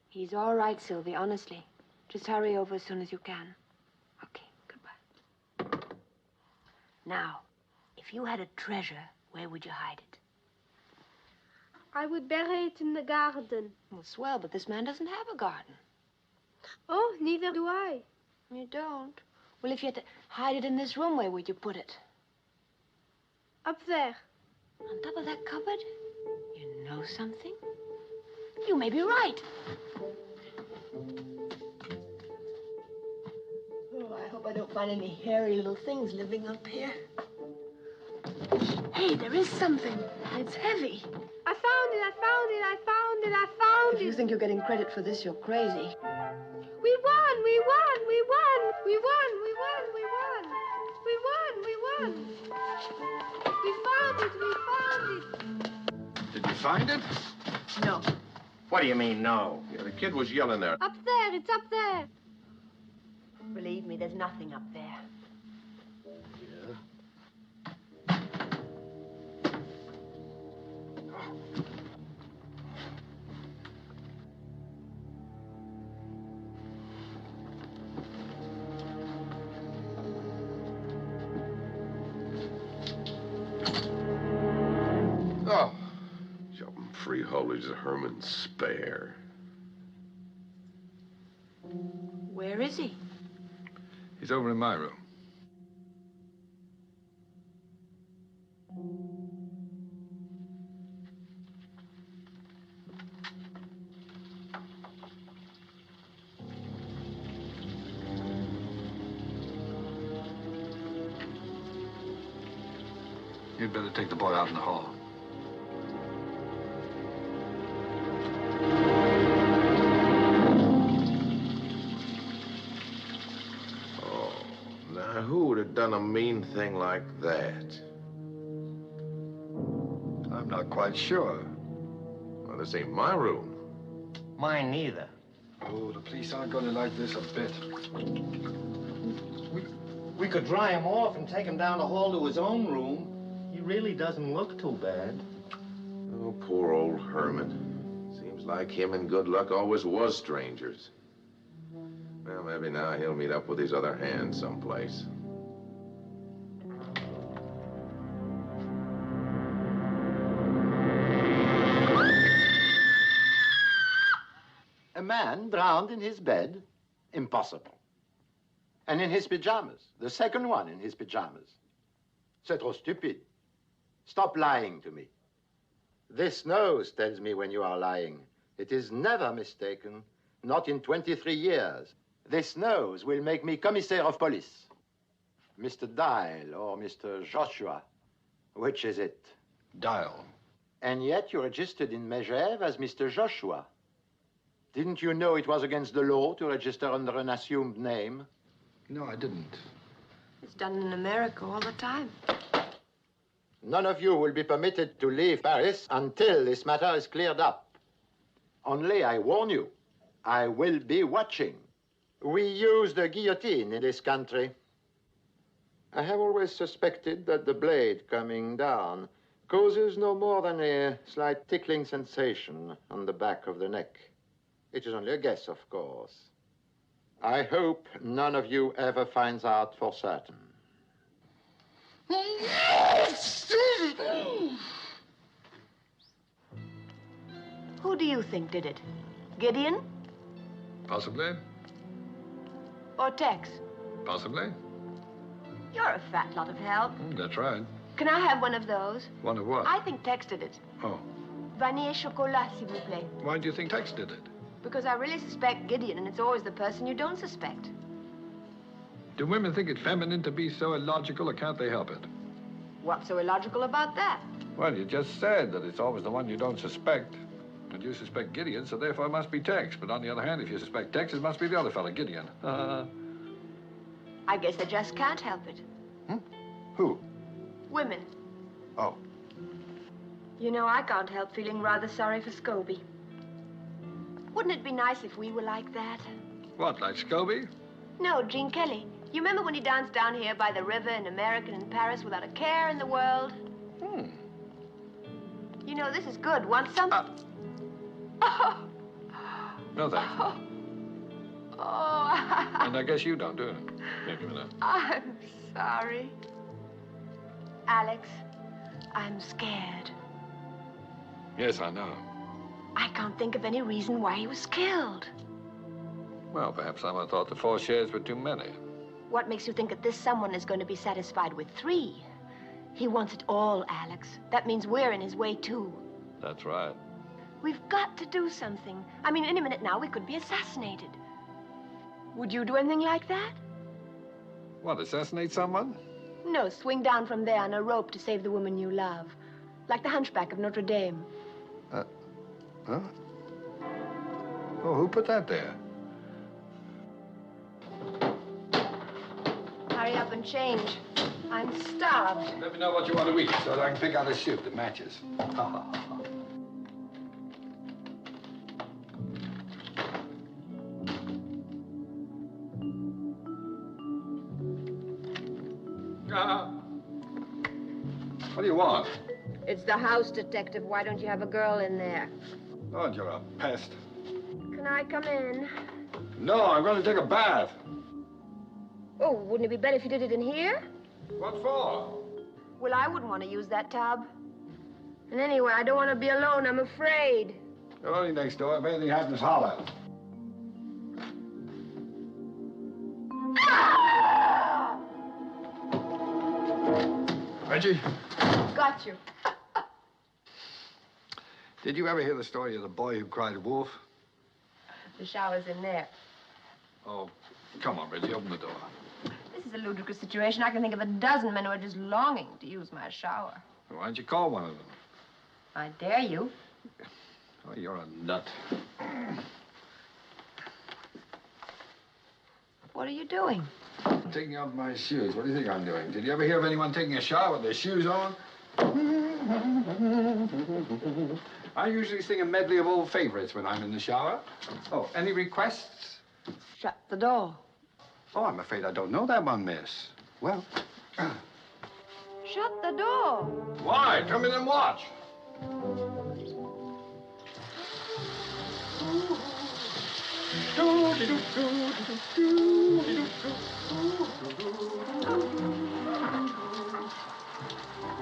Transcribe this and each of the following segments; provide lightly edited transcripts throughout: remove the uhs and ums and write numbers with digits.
He's all right, Sylvie, honestly. Just hurry over as soon as you can. Okay, goodbye. Now, if you had a treasure, where would you hide it? I would bury it in the garden. Well, swell, but this man doesn't have a garden. Oh, neither do I. You don't? Well, if you had to hide it in this room, where would you put it? Up there. On top of that cupboard? You know something? You may be right. Oh, I hope I don't find any hairy little things living up here. Hey, there is something. It's heavy. I found it, I found it, I found it, I found it. If you think you're getting credit for this, you're crazy. We won, we won, we won, we won, we won, we won. We won, we won. We found it, we found it. Did you find it? No. What do you mean, no? Yeah, the kid was yelling there. Up there, it's up there. Believe me, there's nothing up there. Oh, jumping freeholders of Herman's spare. Where is he? He's over in my room. You'd better take the boy out in the hall. Now, who would have done a mean thing like that? I'm not quite sure. Well, this ain't my room. Mine neither. Oh, the police aren't going to like this a bit. We could dry him off and take him down the hall to his own room. He really doesn't look too bad. Oh, poor old Herman. Seems like him and Good Luck always was strangers. Well, maybe now he'll meet up with his other hand someplace. A man drowned in his bed? Impossible. And in his pajamas. The second one in his pajamas. C'est trop stupid. Stop lying to me. This nose tells me when you are lying. It is never mistaken. Not in 23 years. This nose will make me commissaire of police. Mr. Dial or Mr. Joshua. Which is it? Dial. And yet you registered in Megève as Mr. Joshua. Didn't you know it was against the law to register under an assumed name? No, I didn't. It's done in America all the time. None of you will be permitted to leave Paris until this matter is cleared up. Only I warn you, I will be watching. We use the guillotine in this country. I have always suspected that the blade coming down causes no more than a slight tickling sensation on the back of the neck. It is only a guess, of course. I hope none of you ever finds out for certain. Who do you think did it? Gideon Possibly. or Tex? Possibly. You're a fat lot of help. That's right. Can I have one of those? One of what? I think Tex did it. Oh. Vanille chocolat, s'il vous plaît. Why do you think Tex did it? Because I really suspect Gideon, and it's always the person you don't suspect. Do women think it feminine to be so illogical, or can't they help it? What's so illogical about that? Well, you just said that it's always the one you don't suspect. And you suspect Gideon, so therefore it must be Tex. But on the other hand, if you suspect Tex, it must be the other fellow, Gideon. I guess I just can't help it. Who? Women. Oh. You know, I can't help feeling rather sorry for Scobie. Wouldn't it be nice if we were like that? What, like Scobie? No, Gene Kelly. You remember when he danced down here by the river in America and in Paris without a care in the world? You know, this is good. Want some? No, thanks. Oh. And I guess you don't, do you? Here, give me that. I'm sorry. Alex, I'm scared. Yes, I know. I can't think of any reason why he was killed. Well, perhaps someone thought the 4 shares were too many. What makes you think that this someone is going to be satisfied with 3? He wants it all, Alex. That means we're in his way, too. That's right. We've got to do something. I mean, any minute now, we could be assassinated. Would you do anything like that? What, assassinate someone? No, swing down from there on a rope to save the woman you love. Like the hunchback of Notre Dame. Huh? Oh, who put that there? Hurry up and change. I'm starved. Let me know what you want to eat so that I can pick out a suit that matches. What do you want? It's the house detective. Why don't you have a girl in there? Oh, you're a pest. Can I come in? No, I'm going to take a bath. Oh, wouldn't it be better if you did it in here? What for? Well, I wouldn't want to use that tub. And anyway, I don't want to be alone. I'm afraid. You're only next door. If anything happens, holler. Reggie? Got you. Did you ever hear the story of the boy who cried wolf? The shower's in there. Oh, come on, Reggie, open the door. This is a ludicrous situation. I can think of a dozen men who are just longing to use my shower. Why don't you call one of them? I dare you. Oh, you're a nut. What are you doing? I'm taking off my shoes. What do you think I'm doing? Did you ever hear of anyone taking a shower with their shoes on? I usually sing a medley of old favorites when I'm in the shower. Oh, any requests? Shut the door. Oh, I'm afraid I don't know that one, miss. Well... Shut the door. Why? Come in and watch.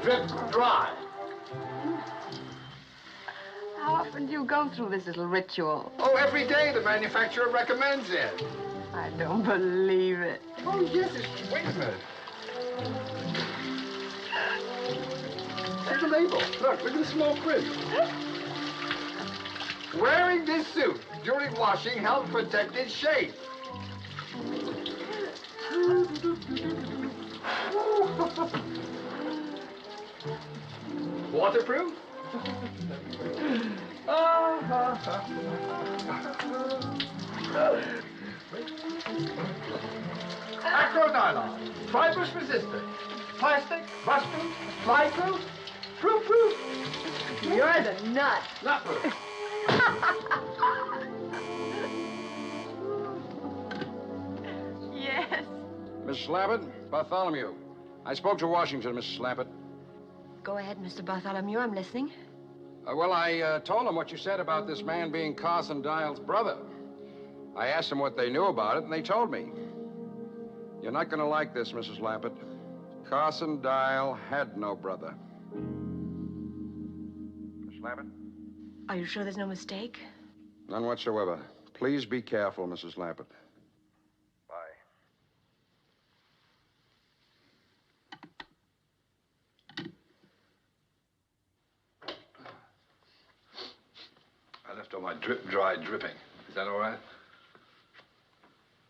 Drip dry. How often do you go through this little ritual? Oh, every day the manufacturer recommends it. I don't believe it. Oh, yes, it's... Wait a minute. See the label. Look at the small print. Wearing this suit during washing helps protect its shape. Waterproof? Acronylon, fibrous resistant, plastic, rust-proof, fly-proof, proof-proof. You're the nut. Nut-proof. Yes. Miss Slappett, Bartholomew. I spoke to Washington, Miss Slappett. Go ahead, Mr. Bartholomew. I'm listening. Well, I told him what you said about this man being Carson Dial's brother. I asked them what they knew about it, and they told me. You're not going to like this, Mrs. Lappett. Carson Dial had no brother. Miss Lappett? Are you sure there's no mistake? None whatsoever. Please be careful, Mrs. Lappett. Bye. I left all my dry dripping. Is that all right?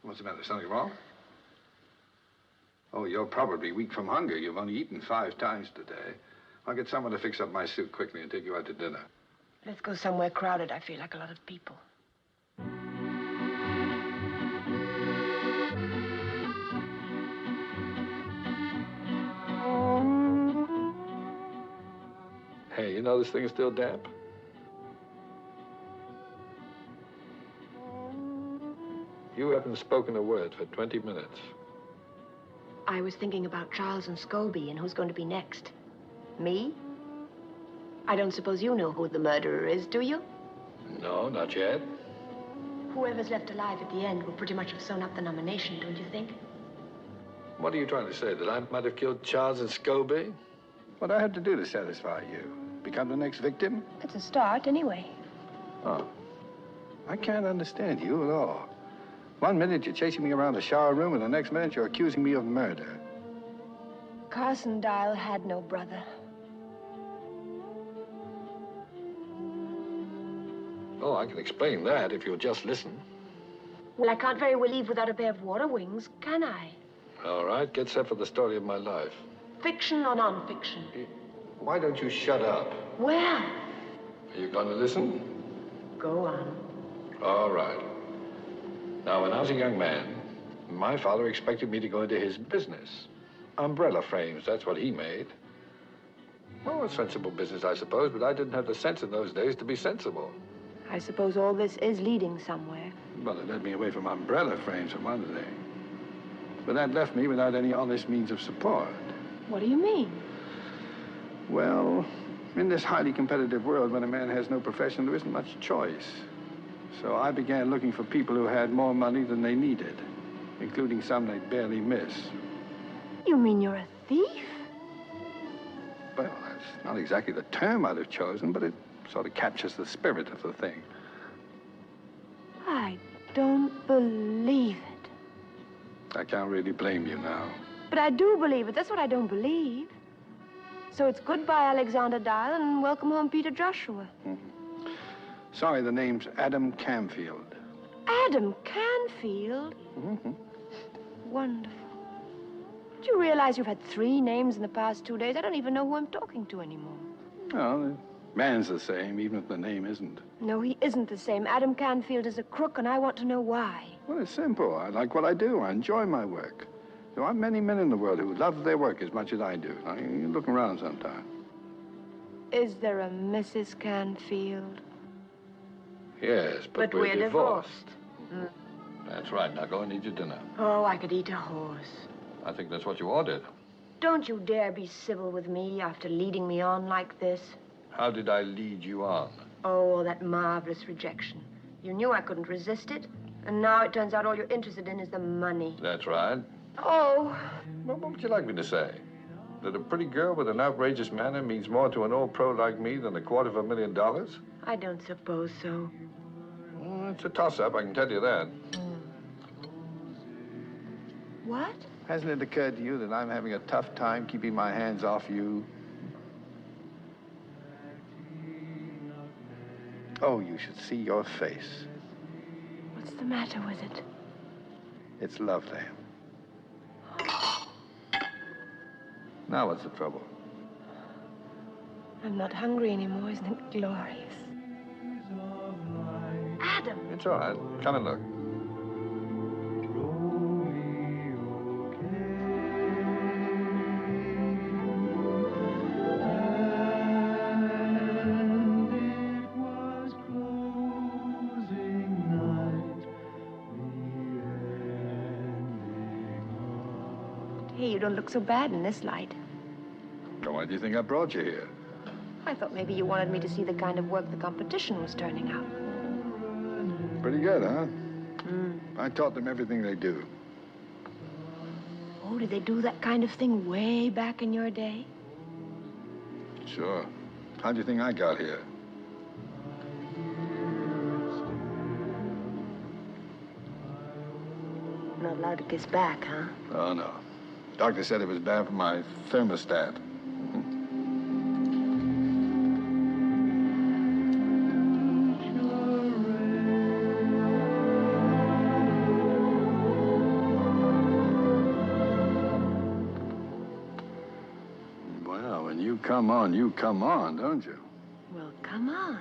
What's the matter? Something wrong? Oh, you're probably weak from hunger. You've only eaten 5 times today. I'll get someone to fix up my suit quickly and take you out to dinner. Let's go somewhere crowded. I feel like a lot of people. Hey, you know this thing is still damp? You haven't spoken a word for 20 minutes. I was thinking about Charles and Scobie and who's going to be next. Me? I don't suppose you know who the murderer is, do you? No, not yet. Whoever's left alive at the end will pretty much have sewn up the nomination, don't you think? What are you trying to say, that I might have killed Charles and Scobie? What I have to do to satisfy you? Become the next victim? It's a start, anyway. Oh. I can't understand you at all. One minute you're chasing me around the shower room, and the next minute you're accusing me of murder. Carson Dial had no brother. Oh, I can explain that if you'll just listen. Well, I can't very well leave without a pair of water wings, can I? All right, get set for the story of my life. Fiction or non-fiction? Why don't you shut up? Well, Are you going to listen? go on. All right. Now, when I was a young man, my father expected me to go into his business. Umbrella frames, that's what he made. Well, a sensible business, I suppose, but I didn't have the sense in those days to be sensible. I suppose all this is leading somewhere. Well, it led me away from umbrella frames, for one thing. But that left me without any honest means of support. What do you mean? Well, in this highly competitive world, when a man has no profession, there isn't much choice. So I began looking for people who had more money than they needed, including some they'd barely miss. You mean you're a thief? Well, that's not exactly the term I'd have chosen, but it sort of captures the spirit of the thing. I don't believe it. I can't really blame you now. But I do believe it. That's what I don't believe. So it's goodbye, Alexander Dial, and welcome home, Peter Joshua. Mm-hmm. Sorry, the name's Adam Camfield. Adam Canfield? Mm-hmm. Wonderful. Do you realize you've had 3 names in the past 2 days? I don't even know who I'm talking to anymore. Well, the man's the same, even if the name isn't. No, he isn't the same. Adam Canfield is a crook, and I want to know why. Well, it's simple. I like what I do. I enjoy my work. There aren't many men in the world who love their work as much as I do. Now, you look around sometime. Is there a Mrs. Canfield? Yes, but we're divorced. Mm. That's right. Now go and eat your dinner. Oh, I could eat a horse. I think that's what you ordered. Don't you dare be civil with me after leading me on like this. How did I lead you on? Oh, that marvelous rejection. You knew I couldn't resist it, and now it turns out all you're interested in is the money. That's right. Oh. Well, what would you like me to say? That a pretty girl with an outrageous manner means more to an old pro like me than $250,000? I don't suppose so. Well, it's a toss-up, I can tell you that. What? Hasn't it occurred to you that I'm having a tough time keeping my hands off you? Oh, you should see your face. What's the matter with it? It's lovely. Now what's the trouble? I'm not hungry anymore. Isn't it glorious? Adam! It's all right. Come and look. Hey, you don't look so bad in this light. So why do you think I brought you here? I thought maybe you wanted me to see the kind of work the competition was turning out. Pretty good, huh? I taught them everything they do. Oh, did they do that kind of thing way back in your day? Sure. How do you think I got here? Not allowed to kiss back, huh? Oh, no. Doctor said it was bad for my thermostat. Well, when you come on, don't you? Well, come on.